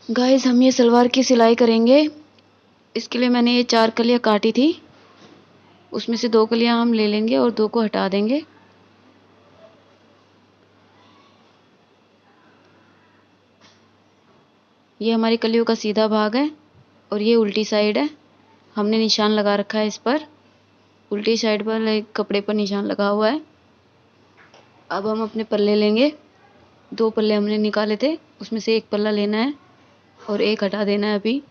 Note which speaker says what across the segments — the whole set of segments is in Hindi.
Speaker 1: गाइस हम ये सलवार की सिलाई करेंगे। इसके लिए मैंने ये 4 कलियाँ काटी थी, उसमें से 2 कलियाँ हम ले लेंगे और 2 को हटा देंगे। ये हमारी कलियों का सीधा भाग है और ये उल्टी साइड है। हमने निशान लगा रखा है इस पर, उल्टी साइड पर एक कपड़े पर निशान लगा हुआ है। अब हम अपने पल्ले लेंगे। 2 पल्ले हमने निकाले थे, उसमें से एक पल्ला लेना है और एक हटा देना है अभी।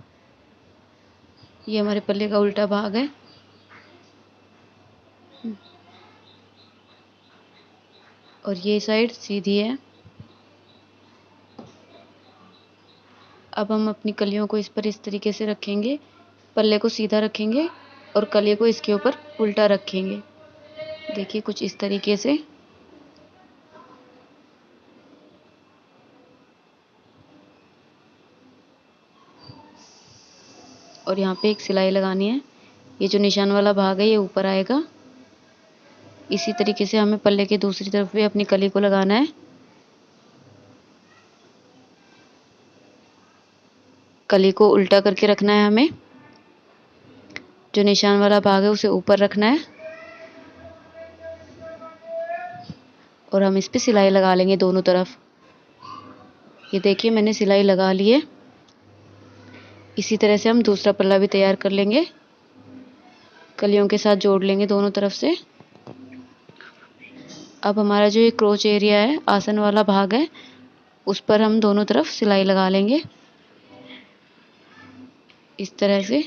Speaker 1: ये हमारे पल्ले का उल्टा भाग है। और ये साइड सीधी है। अब हम अपनी कलियों को इस पर इस तरीके से रखेंगे, पल्ले को सीधा रखेंगे और कलियों को इसके ऊपर उल्टा रखेंगे। देखिए कुछ इस तरीके से। और यहाँ पे एक सिलाई लगानी है। ये जो निशान वाला भाग है ये ऊपर आएगा। इसी तरीके से हमें पल्ले के दूसरी तरफ भी अपनी कली को लगाना है। कली को उल्टा करके रखना है हमें। जो निशान वाला भाग है उसे ऊपर रखना है और हम इस पे सिलाई लगा लेंगे दोनों तरफ। ये देखिए मैंने सिलाई लगा ली है। इसी तरह से हम दूसरा पल्ला भी तैयार कर लेंगे, कलियों के साथ जोड़ लेंगे दोनों तरफ से। अब हमारा जो ये क्रोच एरिया है, आसन वाला भाग है, उस पर हम दोनों तरफ सिलाई लगा लेंगे इस तरह से।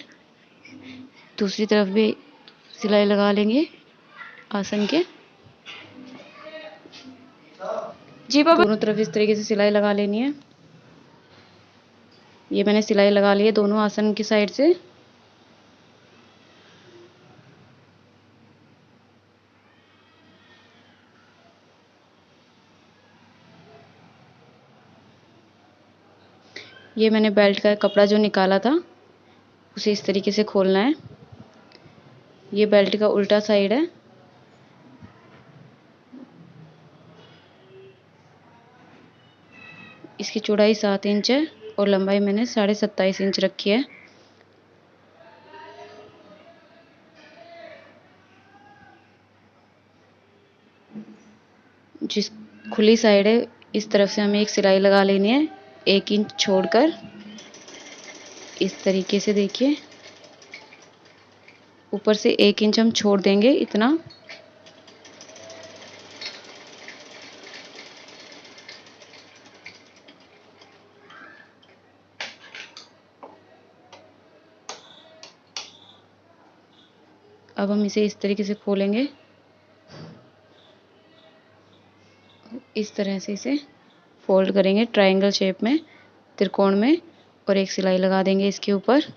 Speaker 1: दूसरी तरफ भी सिलाई लगा लेंगे आसन के। जी बाबा। दोनों तरफ इस तरीके से सिलाई लगा लेनी है। ये मैंने सिलाई लगा ली है दोनों आसन की साइड से। ये मैंने बेल्ट का कपड़ा जो निकाला था उसे इस तरीके से खोलना है। ये बेल्ट का उल्टा साइड है। इसकी चौड़ाई 7 इंच है और लंबाई मैंने 27.5 इंच रखी है। जिस खुली साइड है इस तरफ से हमें एक सिलाई लगा लेनी है 1 इंच छोड़कर, इस तरीके से। देखिए ऊपर से 1 इंच हम छोड़ देंगे इतना। अब हम इसे इस तरीके से खोलेंगे, इस तरह से इसे फोल्ड करेंगे ट्रायंगल शेप में, त्रिकोण में, और एक सिलाई लगा देंगे इसके ऊपर।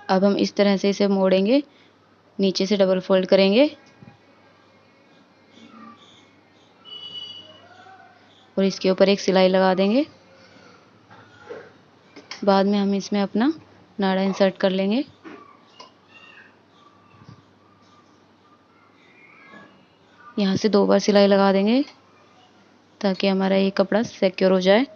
Speaker 1: अब हम इस तरह से इसे मोड़ेंगे, नीचे से डबल फोल्ड करेंगे और इसके ऊपर एक सिलाई लगा देंगे। बाद में हम इसमें अपना नाड़ा इंसर्ट कर लेंगे। यहाँ से 2 बार सिलाई लगा देंगे ताकि हमारा ये कपड़ा सिक्योर हो जाए।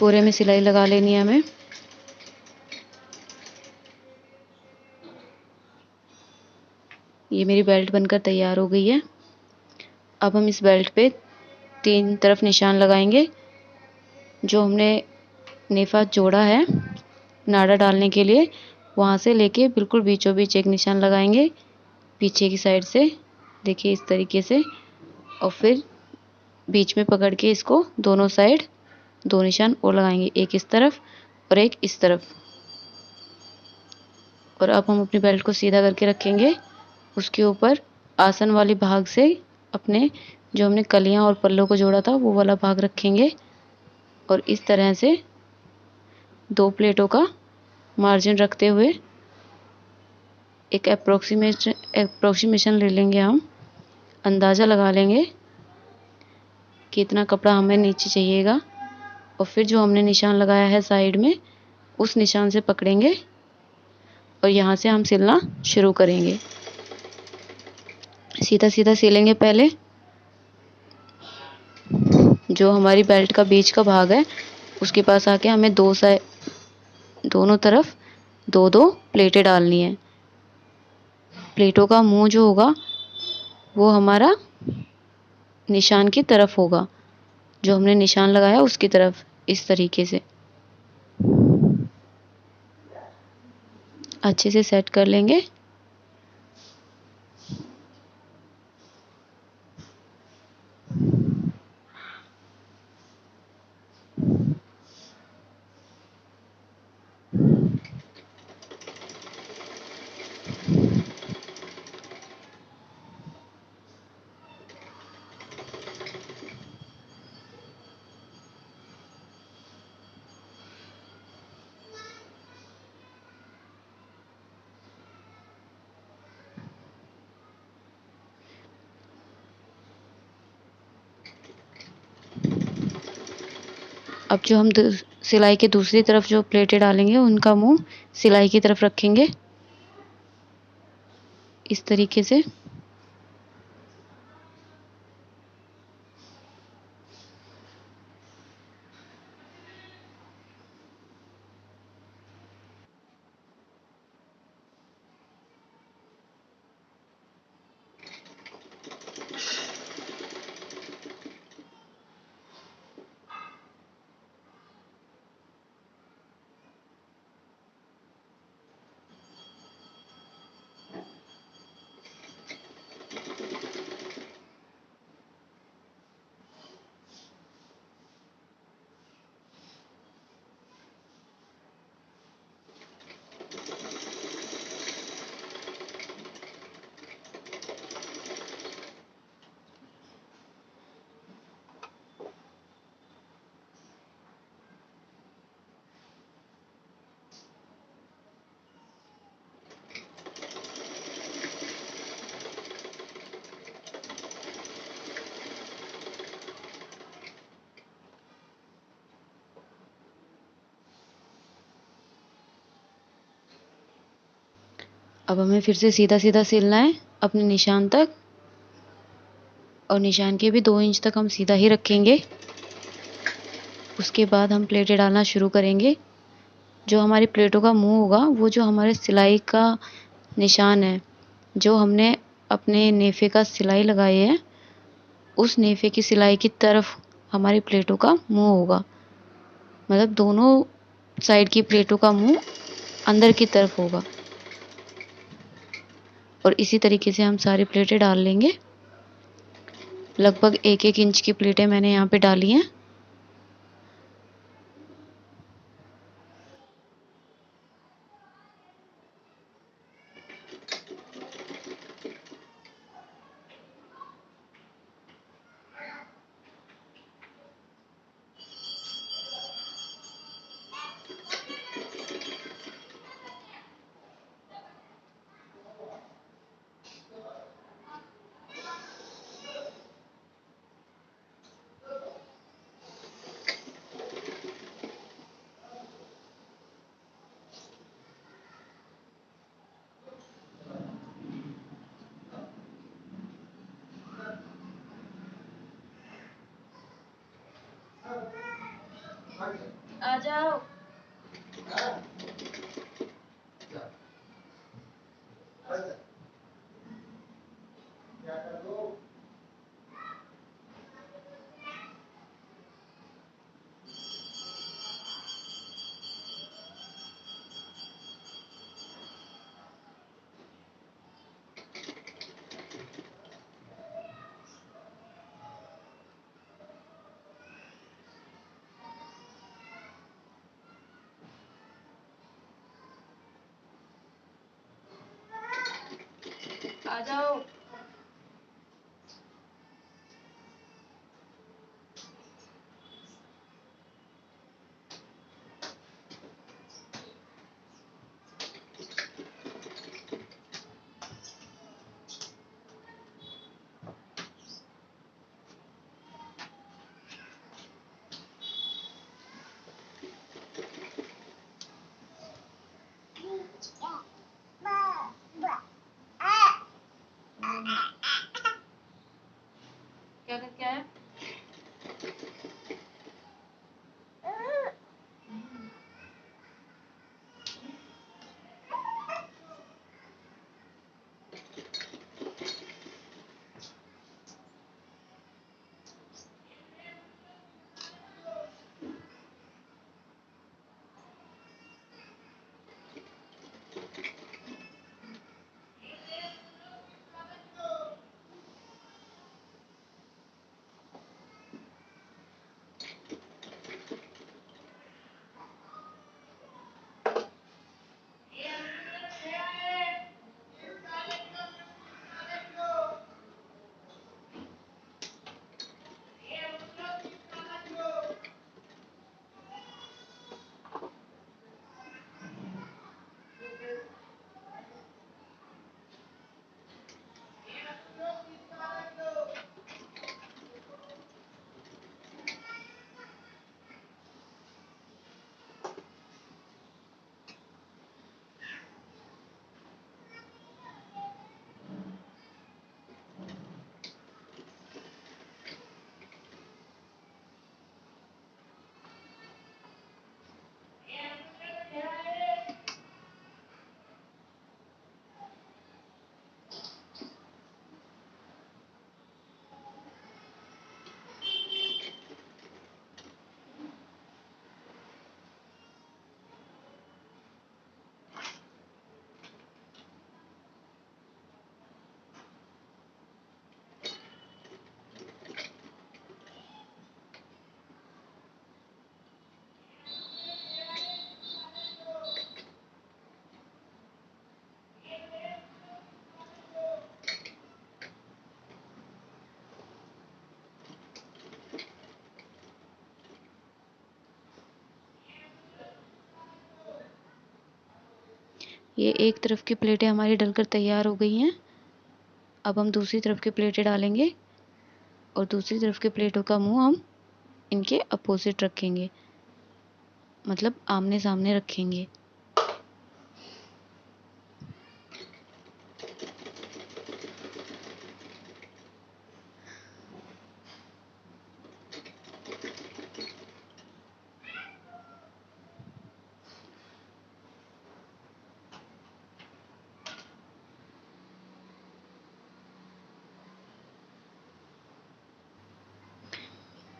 Speaker 1: पूरे में सिलाई लगा लेनी है हमें। ये मेरी बेल्ट बनकर तैयार हो गई है। अब हम इस बेल्ट पे 3 तरफ निशान लगाएंगे। जो हमने नेफा जोड़ा है नाड़ा डालने के लिए, वहाँ से लेके बिल्कुल बीचों बीच एक निशान लगाएंगे पीछे की साइड से, देखिए इस तरीके से। और फिर बीच में पकड़ के इसको दोनों साइड 2 निशान और लगाएंगे, एक इस तरफ और एक इस तरफ। और अब हम अपनी बेल्ट को सीधा करके रखेंगे। उसके ऊपर आसन वाले भाग से अपने जो हमने कलियां और पल्लों को जोड़ा था वो वाला भाग रखेंगे। और इस तरह से 2 प्लेटों का मार्जिन रखते हुए एक अप्रोक्सीमेशन ले लेंगे। हम अंदाज़ा लगा लेंगे कि इतना कपड़ा हमें नीचे चाहिएगा। और फिर जो हमने निशान लगाया है साइड में, उस निशान से पकड़ेंगे और यहाँ से हम सिलना शुरू करेंगे। सीधा सीधा सिलेंगे पहले। जो हमारी बेल्ट का बीच का भाग है उसके पास आके हमें दोनों तरफ 2-2 प्लेटें डालनी है। प्लेटों का मुंह जो होगा वो हमारा निशान की तरफ होगा, जो हमने निशान लगाया उसकी तरफ, इस तरीके से अच्छे से सेट कर लेंगे। अब जो हम सिलाई के दूसरी तरफ जो प्लेटें डालेंगे उनका मुंह सिलाई की तरफ रखेंगे, इस तरीके से। अब हमें फिर से सीधा सीधा सिलना है अपने निशान तक, और निशान के भी 2 इंच तक हम सीधा ही रखेंगे। उसके बाद हम प्लेटें डालना शुरू करेंगे। जो हमारी प्लेटों का मुंह होगा वो जो हमारे सिलाई का निशान है, जो हमने अपने नेफे का सिलाई लगाई है, उस नेफे की सिलाई की तरफ हमारी प्लेटों का मुंह होगा। मतलब दोनों साइड की प्लेटों का मुंह अंदर की तरफ होगा। और इसी तरीके से हम सारी प्लेटें डाल लेंगे। लगभग 1-1 इंच की प्लेटें मैंने यहाँ पे डाली हैं। आ जाओ। आ जाओ। क्या करके आया? ये एक तरफ की प्लेटें हमारी डलकर तैयार हो गई हैं। अब हम दूसरी तरफ की प्लेटें डालेंगे और दूसरी तरफ की प्लेटों का मुंह हम इनके अपोजिट रखेंगे, मतलब आमने सामने रखेंगे।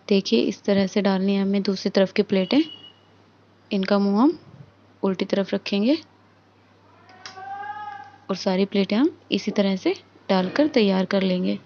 Speaker 1: देखिए इस तरह से डालनी है हमें दूसरी तरफ की प्लेटें। इनका मुंह हम उल्टी तरफ रखेंगे और सारी प्लेटें हम इसी तरह से डालकर तैयार कर लेंगे।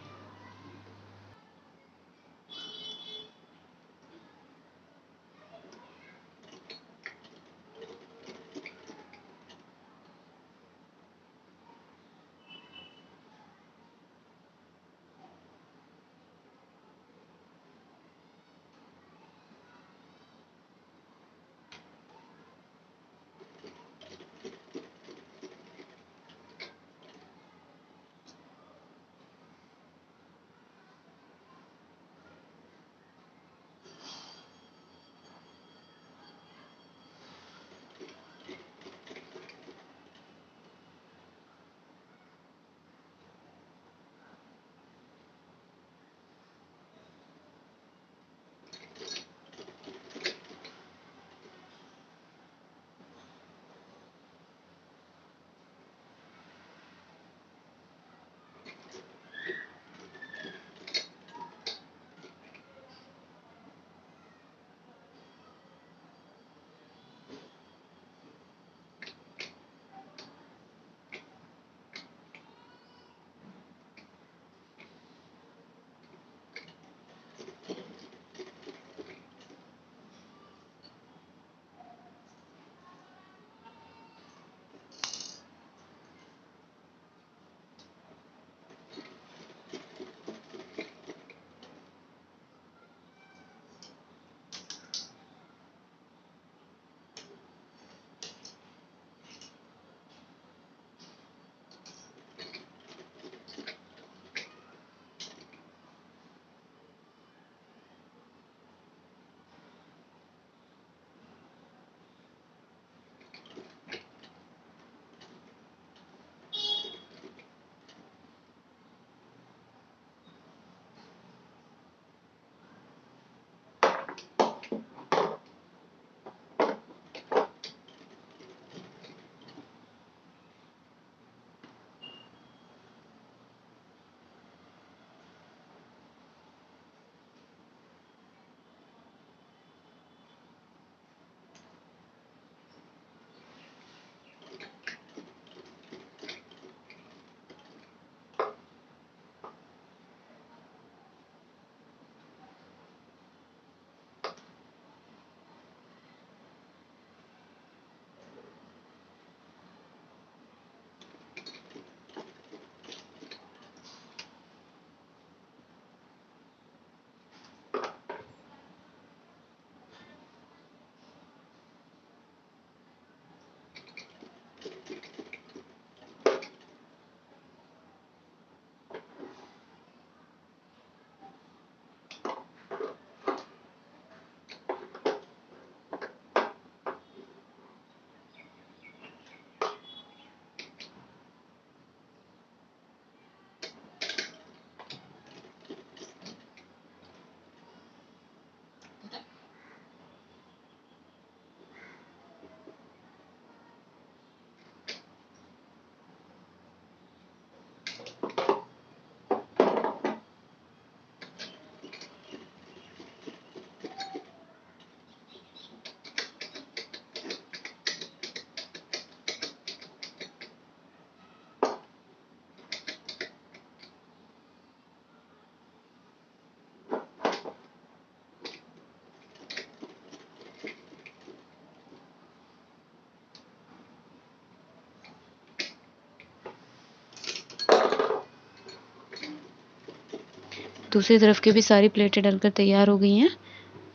Speaker 1: दूसरी तरफ की भी सारी प्लेटें डलकर तैयार हो गई हैं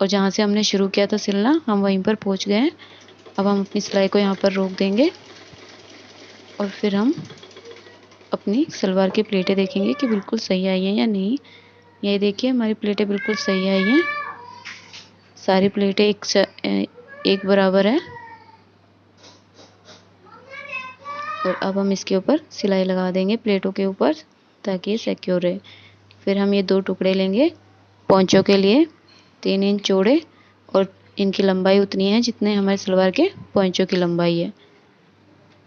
Speaker 1: और जहाँ से हमने शुरू किया था सिलना हम वहीं पर पहुँच गए हैं। अब हम अपनी सिलाई को यहाँ पर रोक देंगे और फिर हम अपनी सलवार की प्लेटें देखेंगे कि बिल्कुल सही आई हैं या नहीं। ये देखिए हमारी प्लेटें बिल्कुल सही आई हैं, सारी प्लेटें एक बराबर है। और अब हम इसके ऊपर सिलाई लगा देंगे प्लेटों के ऊपर ताकि ये सिक्योर रहे। फिर हम ये 2 टुकड़े लेंगे पोंचों के लिए 3 इंच चौड़े और इनकी लंबाई उतनी है जितने हमारे सलवार के पोंचों की लंबाई है।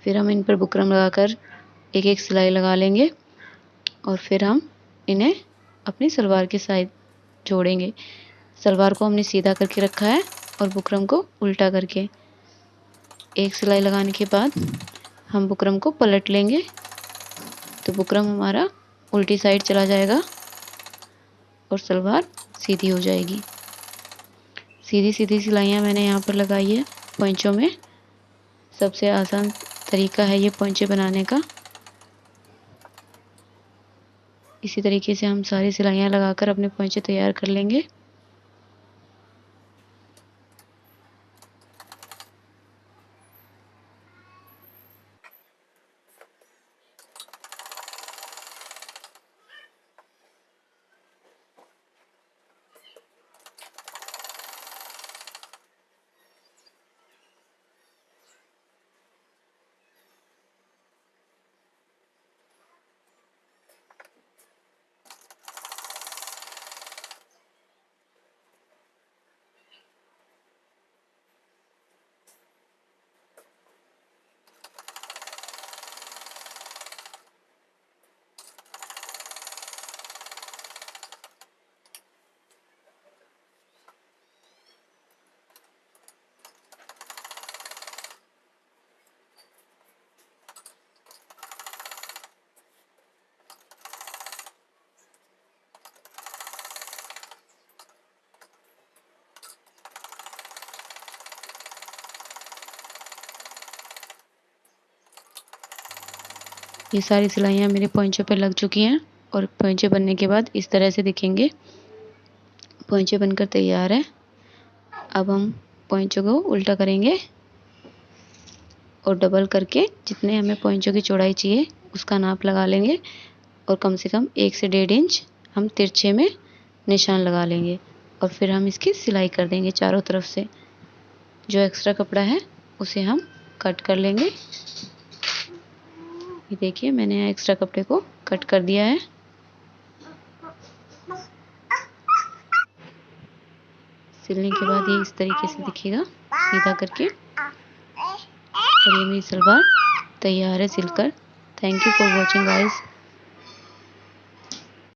Speaker 1: फिर हम इन पर बुकरम लगाकर एक एक सिलाई लगा लेंगे और फिर हम इन्हें अपनी सलवार के साइड जोड़ेंगे। सलवार को हमने सीधा करके रखा है और बुकरम को उल्टा करके। एक सिलाई लगाने के बाद हम बुकरम को पलट लेंगे तो बुकरम हमारा उल्टी साइड चला जाएगा और सलवार सीधी हो जाएगी। सीधी सीधी सिलाइयाँ मैंने यहाँ पर लगाई है पोंचों में। सबसे आसान तरीका है ये पोंचे बनाने का। इसी तरीके से हम सारी सिलाइयाँ लगाकर अपने पोंचे तैयार कर लेंगे। ये सारी सिलाइयाँ मेरे पोंचों पे लग चुकी हैं और पोंचे बनने के बाद इस तरह से दिखेंगे। पोंचे बनकर तैयार है। अब हम पोंचों को उल्टा करेंगे और डबल करके जितने हमें पोंचों की चौड़ाई चाहिए उसका नाप लगा लेंगे और कम से कम 1 से 1.5 इंच हम तिरछे में निशान लगा लेंगे और फिर हम इसकी सिलाई कर देंगे चारों तरफ से। जो एक्स्ट्रा कपड़ा है उसे हम कट कर लेंगे। ये देखिए मैंने एक्स्ट्रा कपड़े को कट कर दिया है। सिलने के बाद ये इस तरीके से दिखेगा सीधा करके और ये मेरी सलवार तैयार है सिलकर। Thank you for watching guys.